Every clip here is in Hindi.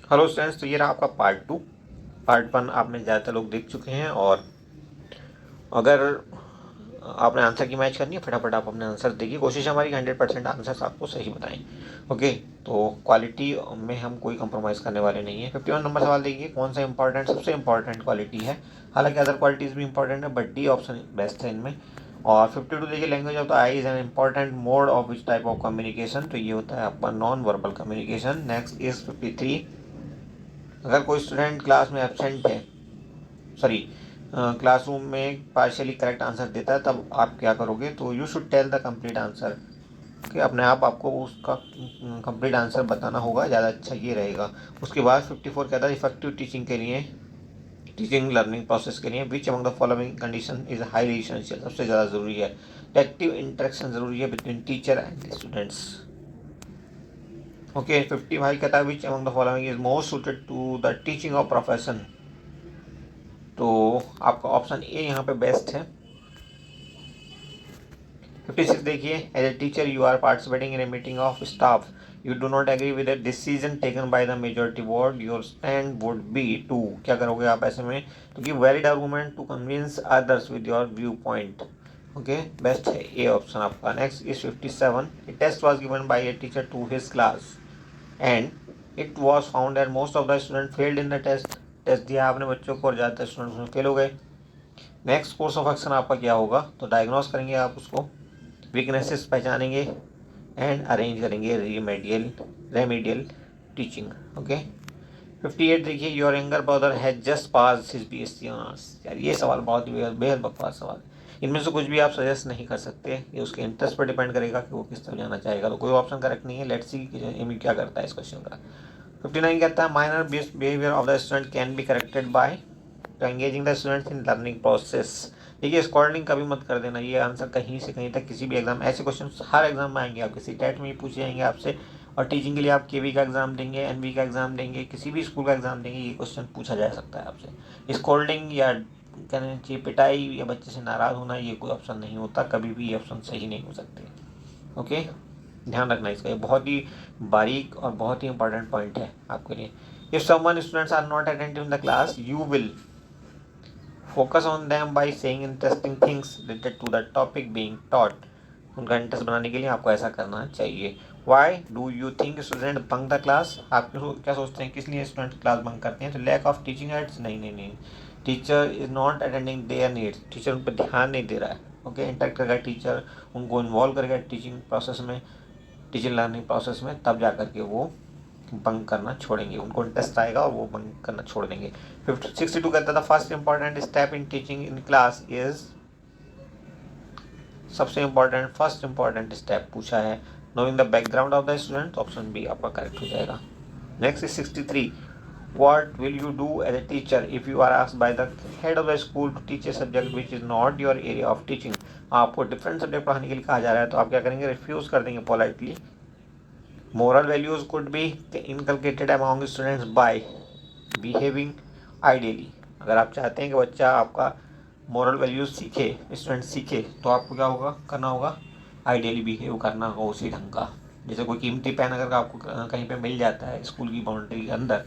हेलो स्टूडेंट्स, तो ये रहा आपका पार्ट 2। पार्ट 1 आपने ज़्यादातर लोग देख चुके हैं, और अगर आपने आंसर की मैच करनी है फटाफट आप अपने आंसर देखिए। कोशिश हमारी 100% आंसर्स आपको सही बताएं। ओके, तो क्वालिटी में हम कोई कंप्रोमाइज़ करने वाले नहीं है। 51 नंबर सवाल देखिए, कौन सा इंपॉर्टेंट सबसे इंपॉर्टेंट क्वालिटी है। हालांकि अदर क्वालिटीज़ भी इंपॉर्टेंट है, बट डी ऑप्शन बेस्ट है इनमें। और 52 देखिए, language of the eye is an important mode of which type of communication. तो ये होता है आपका non verbal communication. Next is 53, अगर कोई स्टूडेंट क्लास में एबसेंट है, सॉरी क्लासरूम में पार्शियली करेक्ट आंसर देता है, तब आप क्या करोगे? तो you should tell the complete answer. कि अपने आप आपको उसका कंप्लीट आंसर बताना होगा, ज़्यादा अच्छा ये रहेगा। उसके बाद 54 कहता है, इफेक्टिव टीचिंग के लिए, टीचिंग लर्निंग प्रोसेस के लिए which among the following condition is highly essential, सबसे ज़्यादा ज़रूरी है। एक्टिव इंटरेक्शन ज़रूरी है between teacher and students. Okay, 55 कहता है, which among the following is most suited to the teaching of profession. तो आपका ऑप्शन ए यहाँ पे बेस्ट है। 56 देखिए, as a teacher you are participating in a meeting of staff, you do not agree with the decision taken by the majority board, your stand would be to, क्या करोगे आप ऐसे में? तो give valid argument to convince others with your view point. Okay, best है ए ऑप्शन आपका। Next is 57, a test was given by a teacher to his class and it was found that most of the student failed in the test. Test दिया आपने बच्चों को और ज़्यादातर स्टूडेंट उसमें फेल हो गए। नेक्स्ट कोर्स ऑफ एक्शन आपका क्या होगा? तो डायग्नोस करेंगे आप उसको, वीकनेसेस पहचानेंगे एंड अरेंज करेंगे रेमेडियल टीचिंग। ओके, 58 देखिए, your younger brother has just pass his BSc honours. यार ये सवाल बहुत ही बेहद बकवास सवाल है। इनमें से कुछ भी आप सजेस्ट नहीं कर सकते, ये उसके इंटरेस्ट पर डिपेंड करेगा कि वो किस तरफ जाना चाहेगा। तो कोई ऑप्शन करेक्ट नहीं है। लेट्स सी कि एमी क्या करता है इस क्वेश्चन का। 59 कहता है, minor behaviour of the student can be corrected by तो engaging the students in learning process. देखिए, स्कॉर्डिंग कभी मत कर देना। ये आंसर कहीं से कहीं तक किसी भी एग्जाम, ऐसे क्वेश्चन हर एग्जाम में आएंगे, आपके सीटेट में ही पूछे जाएंगे आपसे। और टीचिंग के लिए आप KV का एग्जाम देंगे, NV का एग्जाम देंगे, किसी भी स्कूल का एग्जाम देंगे, ये क्वेश्चन पूछा जा सकता है आपसे। स्कॉल्डिंग या कहना चाहिए पिटाई या बच्चे से नाराज़ होना, ये कोई ऑप्शन नहीं होता, कभी भी ये ऑप्शन सही नहीं हो सकते। ओके, ध्यान रखना इसका, ये बहुत ही बारीक और बहुत ही इंपॉर्टेंट पॉइंट है आपके लिए। If someone students are not attentive in the class, you will focus on them by saying interesting things related to the topic being taught. उनका इंटरेस्ट बनाने के लिए आपको ऐसा करना चाहिए। Why do you think student bunk the class? आप क्या सोचते हैं किस लिए स्टूडेंट क्लास बंक करते हैं? तो लैक ऑफ टीचिंग एड्स, नहीं नहीं नहीं, teacher is not attending there needs, teacher उन पर ध्यान नहीं दे रहा है। ओके, इंटरेक्ट करेगा टीचर, उनको इन्वॉल्व करेगा टीचिंग प्रोसेस में, टीचिंग लर्निंग प्रोसेस में, तब जा करके वो बंक करना छोड़ेंगे, उनको इंटरेस्ट आएगा और वो बंक करना छोड़ देंगे। 62 कहता था, first important step in teaching in class is, सबसे इंपॉर्टेंट फर्स्ट इंपॉर्टेंट स्टेप पूछा है, knowing the background of the student. Option B आपका करेक्ट हो जाएगा। Next is 63, what will you do as a teacher if you are asked by the head of the school to teach a subject which is not your area of teaching? आपको डिफरेंट सब्जेक्ट पढ़ाने के लिए कहा जा रहा है, तो आप क्या करेंगे? रिफ्यूज कर देंगे politely. Moral values could be inculcated among students by behaving ideally. अगर आप चाहते हैं कि बच्चा आपका मोरल वैल्यूज सीखे, स्टूडेंट सीखे, तो आपको क्या होगा करना होगा? आइडियली बिहेव करना होगा उसी ढंग का। जैसे कोई कीमती पेन अगर आपको कहीं पे मिल जाता है स्कूल की बाउंड्री के अंदर,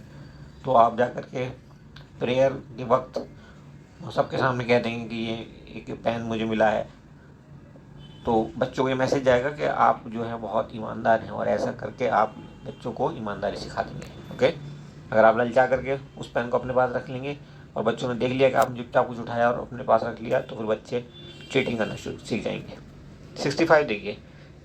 तो आप जा कर के प्रेयर के वक्त सबके सामने कह देंगे कि ये एक पेन मुझे मिला है, तो बच्चों को ये मैसेज जाएगा कि आप जो है बहुत ईमानदार हैं, और ऐसा करके आप बच्चों को ईमानदारी सिखा देंगे। ओके, अगर आप ललचा करके उस पेन को अपने पास रख लेंगे और बच्चों ने देख लिया कि आपने चुपचाप कुछ उठाया और अपने पास रख लिया, तो फिर बच्चे चीटिंग करना शुरू सीख जाएंगे। 65 देखिए,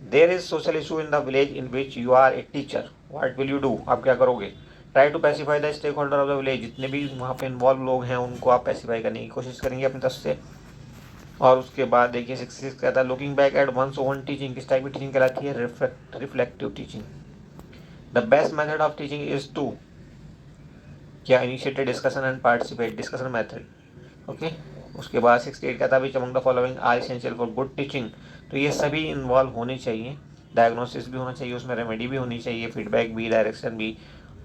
there is social issue in the village in which you are a teacher, what will you do? आप क्या करोगे? Try to pacify the stake holder of the village, जितने भी वहाँ पे इन्वॉल्व लोग हैं उनको आप पैसिफाई करने की कोशिश करेंगे अपनी तरफ से। और उसके बाद देखिए 66 कहता है, looking back at one's own teaching, किस टाइप की टीचिंग कहलाती है? Reflective teaching. The best method of teaching is to, क्या? Initiated discussion and participate, discussion method. Okay, उसके बाद 68 कहता है, which among the following are essential for good teaching. तो ये सभी इन्वॉल्व होने चाहिए, डायग्नोसिस भी होना चाहिए, उसमें रेमेडी भी होनी चाहिए, फीडबैक भी, डायरेक्शन भी।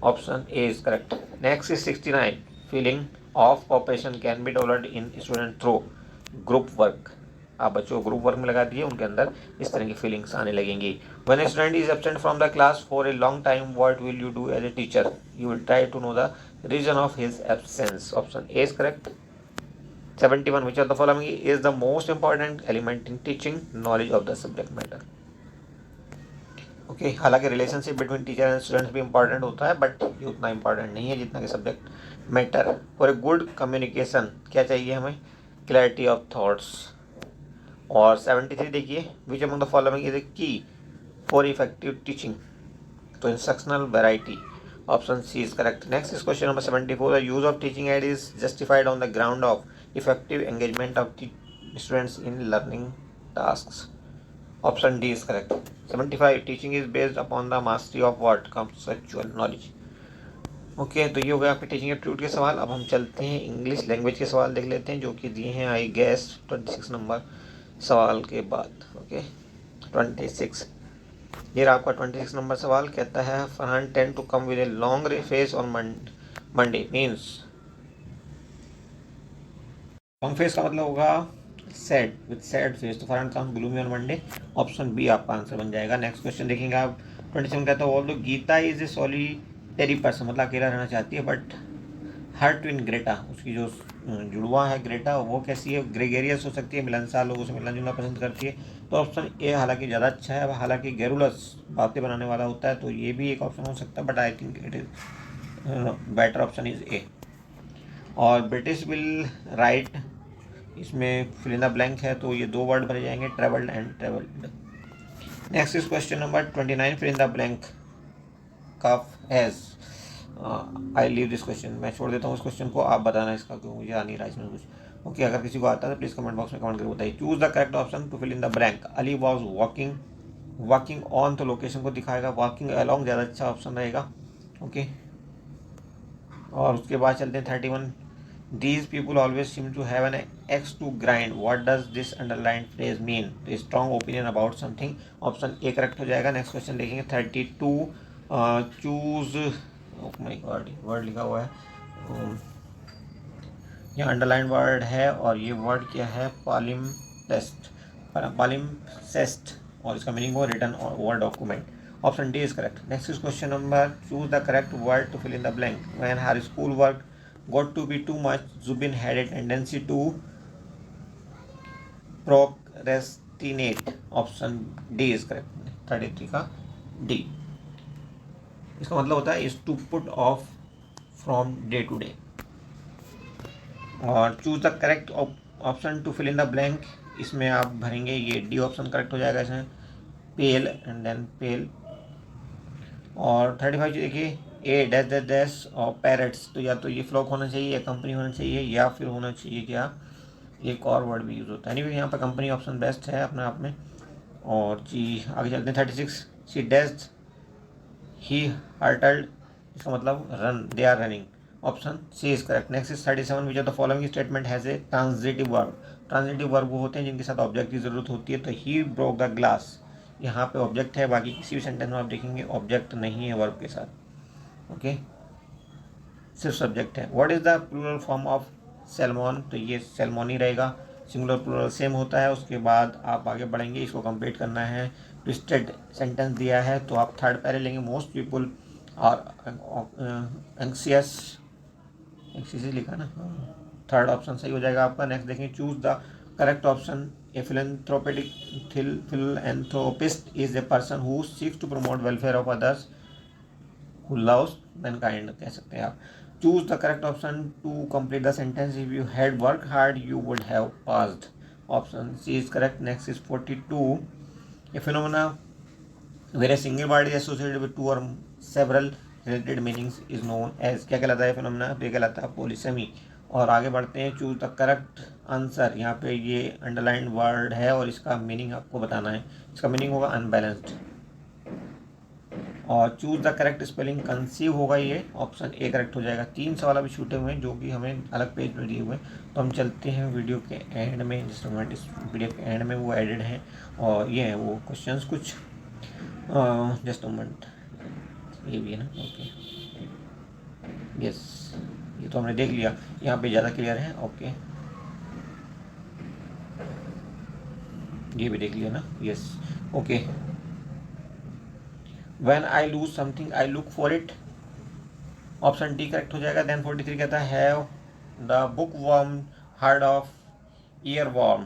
Option A is correct. Next is 69, feeling of corporation can be developed in student through group work. आप बच्चों को ग्रुप वर्क में लगा दिए, उनके अंदर इस तरह की फीलिंग्स आने लगेंगी। When a student is absent from the class for a long time, what will you do as a teacher? You will try to know the reason of his absence. Option A is correct. 71 which of the following is the most important element in teaching knowledge of the subject matter? Okay हालांकि relationship between teacher and students भी इंपॉर्टेंट होता है, बट ये उतना इंपॉर्टेंट नहीं है जितना कि subject matter. For a good communication क्या चाहिए हमें? Clarity of thoughts. और 73 देखिए, which among the following is a key for effective teaching? तो instructional variety. Option C is correct. Next is question number 74, the use of teaching aid is justified on the ground of effective engagement of students in learning tasks. Option D is correct. 75, teaching is based upon the mastery of what? Conceptual knowledge. Okay तो ये हो गया आपके टीचिंग एप्टीट्यूड के सवाल। अब हम चलते हैं इंग्लिश लैंग्वेज के सवाल देख लेते हैं, जो कि दिए हैं आई गेस 26 नंबर सवाल के बाद। ओके 26, ये रहा आपका 26 नंबर सवाल। कहता है Farhan tend to come with a long face on Monday means. Long face का मतलब होगा सैड, विद सैड फेस, तो Farhan come gloomy on Monday. Option B आपका आंसर बन जाएगा। नेक्स्ट क्वेश्चन देखेंगे आप। 27 कहता है although Geeta is a solitary person, मतलब अकेला रहना चाहती है, बट हर ट्विन ग्रेटा, उसकी जो जुड़वा है ग्रेटा, वो कैसी है? ग्रेगेरियस हो सकती है, मिलनसार, लोगों से मिलना जुलना पसंद करती है। तो ऑप्शन ए हालांकि ज़्यादा अच्छा है, हालांकि गैरुलस बातें बनाने वाला होता है, तो ये भी एक ऑप्शन हो सकता है, but I think it is better option is A. और ब्रिटिश विल राइट, इसमें फिल इन द ब्लैंक है, तो ये दो वर्ड भरे जाएंगे, travelled and travelled. Next is question number 29, fill in the blank cough has. I leave this question, मैं छोड़ देता हूँ इस क्वेश्चन को, आप बताना इसका, क्यों मुझे आ नहीं रहा इसमें कुछ। ओके अगर किसी को आता है तो प्लीज़ कमेंट बॉक्स में कमेंट करके बताइए। Choose the correct option to fill in the blank. Ali was walking on, तो लोकेशन को दिखाएगा, वॉकिंग अलॉन्ग ज़्यादा अच्छा ऑप्शन रहेगा। ओके और उसके बाद चलते हैं 31, These people always seem to have an axe to grind. What does this underlined phrase mean? A strong opinion about something. Option A correct हो जाएगा। नेक्स्ट क्वेश्चन देखेंगे 32, choose, oh my God word लिखा हुआ है, यहाँ अंडरलाइन वर्ड है, और ये वर्ड क्या है? पालिम्सेस्ट, और इसका मीनिंग हो रिटन और document. Option D is correct. Next is question number, choose the correct word to fill in the blank. When her school work got to be too much, Zubin had a tendency to procrastinate. Option D is correct। 33 का D, इसका मतलब होता है is to put off from day to day। और choose the correct option to fill in the blank, इसमें आप भरेंगे ये डी ऑप्शन करेक्ट हो जाएगा इसमें, पेल एंड देन पेल। और 35 देखिए, ए डैश डैश डैश और पैरट्स, तो या तो ये फ्लॉक होना चाहिए या कंपनी होना चाहिए, या फिर होना चाहिए क्या, एक और वर्ड भी यूज़ होता है। एनीवे यहाँ पर कंपनी ऑप्शन बेस्ट है अपने आप में। और जी आगे चलते हैं 36, शी डैश ही हर्टल्ड, इसका मतलब run, they are running. Option C is correct. Next is 37, which of the following statement has a transitive verb. Transitive verb वो होते हैं जिनके साथ ऑब्जेक्ट की जरूरत होती है, तो ही ब्रोक द ग्लास, यहाँ पे ऑब्जेक्ट है, बाकी किसी भी सेंटेंस में आप देखेंगे ऑब्जेक्ट नहीं है वर्ब के साथ। ओके सिर्फ सब्जेक्ट है। What is the plural form of salmon, तो ये सैल्मोनी रहेगा। सिंगुलर प्लूरल सेम होता है। उसके बाद आप आगे बढ़ेंगे, इसको कंप्लीट करना है। ट्विस्टेड सेंटेंस दिया है, तो आप थर्ड पैरे लेंगे, मोस्ट पीपल आर एंक्सियस लिखा ना, थर्ड ऑप्शन सही हो जाएगा आपका। नेक्स्ट देखेंगे, choose the correct option. A philanthropist is a person who seeks to promote welfare of others, who loves mankind कह सकते हैं आप। Choose the correct option to complete the sentence. If you had work hard you would have passed. Option C is correct. Next is 42, a phenomena where a single word is associated with two or several related meanings is known as, क्या कहलाता है फिनोमेना? तो ये कहलाता है पॉलीसेमी। और आगे बढ़ते हैं, चूज द करेक्ट आंसर। यहाँ पे ये अंडरलाइन वर्ड है और इसका मीनिंग आपको बताना है। इसका मीनिंग होगा अनबैलेंस्ड। और choose the correct spelling, conceive होगा ये, ऑप्शन ए करेक्ट हो जाएगा। 3 सवाल अभी छूटे हुए हैं जो कि हमें अलग पेज में दिए हुए हैं, तो हम चलते हैं वीडियो के एंड में, जिस मोमेंट इस वीडियो के एंड में वो एडेड हैं, और ये हैं वो क्वेश्चंस कुछ। जस्ट मोमेंट, ये भी है ना, ओके यस, ये तो हमने देख लिया, यहाँ पे ज़्यादा क्लियर है। ओके ये भी देख लिया ना, yes okay. When I lose something I look for it, option D correct हो जाएगा। देन 43 कहता है have the book worm heard of ear worm,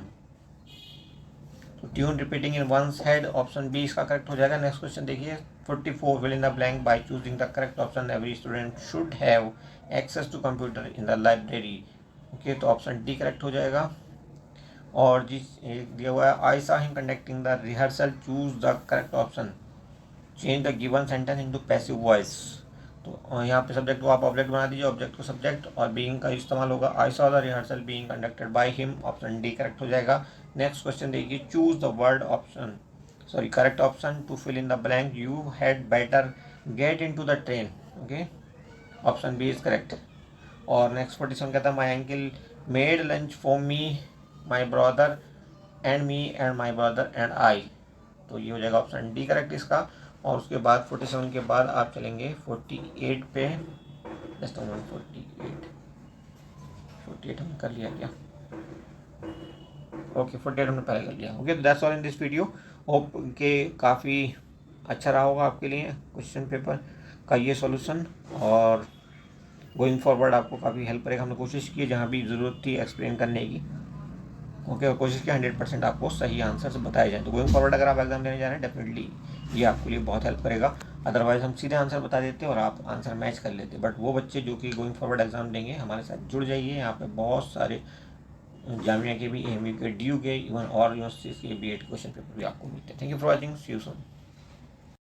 तो tune repeating in ones head, option B इसका करेक्ट हो जाएगा। नेक्स्ट क्वेश्चन देखिए 44 fill in the blank by choosing the correct option, every student should have access to computer in the library, okay तो ऑप्शन डी करेक्ट हो जाएगा। और जिस दिया हुआ है I saw him conducting the rehearsal, choose the correct option, change the given sentence into passive voice, तो यहाँ पे सब्जेक्ट को आप ऑब्जेक्ट बना दीजिए, ऑब्जेक्ट को सब्जेक्ट और बीइंग का इस्तेमाल होगा। I saw the rehearsal being conducted by him, option D correct हो जाएगा। नेक्स्ट क्वेश्चन देखिए choose the word option sorry correct option to fill in the blank, you had better get in to the train, okay option B is correct. और नेक्स्ट 47 कहता है my uncle made lunch for me my brother and my brother and I, तो ये हो जाएगा ऑप्शन डी करेक्ट इसका। और उसके बाद 47 के बाद आप चलेंगे 48 पे, जस्ट 48 हमने कर लिया क्या, ओके 48 हमने पहले कर लिया, okay that's all in this video. Hope के काफ़ी अच्छा रहा होगा आपके लिए क्वेश्चन पेपर का ये सॉल्यूशन, और गोइंग फॉरवर्ड आपको काफ़ी हेल्प करेगा। हमने कोशिश की जहाँ भी ज़रूरत थी एक्सप्लेन करने की, ओके और कोशिश की 100% आपको सही आंसर बताए जाएँ। तो गोइंग फॉरवर्ड अगर आप एग्जाम देने जा रहे हैं डेफिनेटली ये आपके लिए बहुत हेल्प करेगा। अदरवाइज़ हम सीधे आंसर बता देते और आप आंसर मैच कर लेते, बट वो बच्चे जो कि गोइंग फॉरवर्ड एग्जाम देंगे हमारे साथ जुड़ जाइए। यहाँ पे बहुत सारे जामिया के भी, AMU के, DU के, इवन और यूनिवर्सिटीज़ के BEd क्वेश्चन पेपर भी आपको मिलते हैं। Thank you for watching, see you soon.